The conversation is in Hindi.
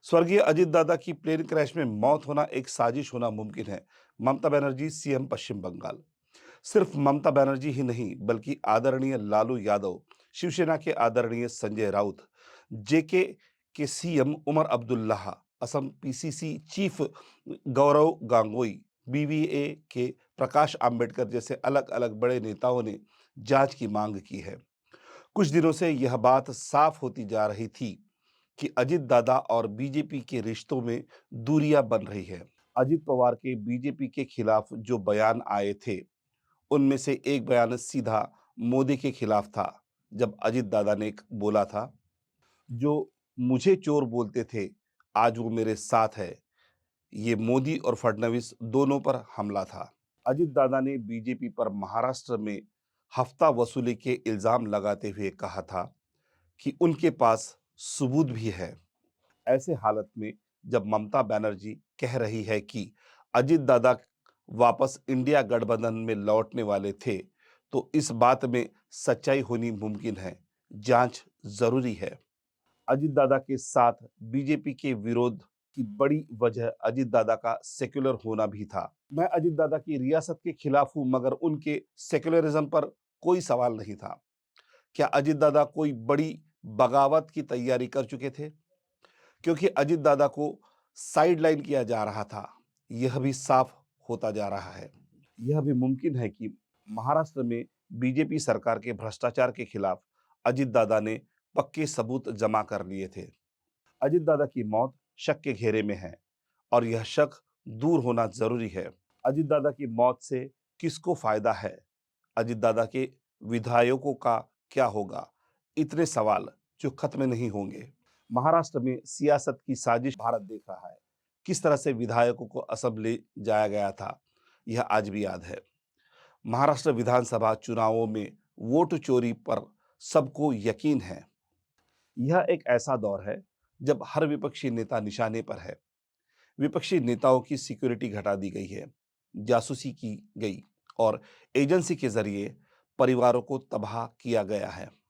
स्वर्गीय अजित दादा की प्लेन क्रैश में मौत होना एक साजिश होना मुमकिन है। ममता बनर्जी सीएम पश्चिम बंगाल। सिर्फ ममता बनर्जी ही नहीं बल्कि आदरणीय लालू यादव, शिवसेना के आदरणीय संजय राउत, जेके के CM Omar Abdullah, Assam PCC chief Gaurav गांगुई, बीवीए के प्रकाश आंबेडकर जैसे अलग अलग बड़े नेताओं ने जांच की मांग की है। कुछ दिनों से यह बात साफ होती जा रही थी कि अजित दादा और बीजेपी के रिश्तों में दूरियां बन रही है। अजित पवार के बीजेपी के खिलाफ जो बयान आए थे, उनमें से एक बयान सीधा मोदी के खिलाफ था। जब अजित दादा ने बोला था, जो मुझे चोर बोलते थे, आज वो मेरे साथ है। ये मोदी और फडणवीस दोनों पर हमला था। अजित दादा ने बीजेपी पर महाराष्ट्र में हफ्ता वसूली के इल्जाम लगाते हुए कहा था कि उनके पास सबूत भी है। ऐसे हालत में जब ममता बनर्जी कह रही है कि अजित दादा वापस इंडिया गठबंधन में लौटने वाले थे, तो इस बात में सच्चाई होनी मुमकिन है। जांच जरूरी है। अजित दादा के साथ बीजेपी के विरोध की बड़ी वजह अजित दादा का सेक्युलर होना भी था। मैं अजित दादा की रियासत के खिलाफ हूं, मगर उनके सेक्युलरिज्म पर कोई सवाल नहीं था। क्या अजित दादा कोई बड़ी बगावत की तैयारी कर चुके थे? क्योंकि अजित दादा को साइडलाइन किया जा रहा था, यह भी साफ होता जा रहा है। यह भी मुमकिन है कि महाराष्ट्र में बीजेपी सरकार के भ्रष्टाचार के खिलाफ अजित दादा ने पक्के सबूत जमा कर लिए थे। अजित दादा की मौत शक के घेरे में है और यह शक दूर होना जरूरी है। अजित दादा की मौत से किसको फायदा है? अजित दादा के विधायकों का क्या होगा? इतने सवाल जो खत्म नहीं होंगे। महाराष्ट्र में सियासत की साजिश भारत देख रहा है। किस तरह से विधायकों को असम ले जाया गया था, यह आज भी याद है। महाराष्ट्र विधानसभा चुनावों में वोट चोरी पर सबको यकीन है। यह एक ऐसा दौर है जब हर विपक्षी नेता निशाने पर है। विपक्षी नेताओं की सिक्योरिटी घटा दी गई है, जासूसी की गई और एजेंसी के जरिए परिवारों को तबाह किया गया है।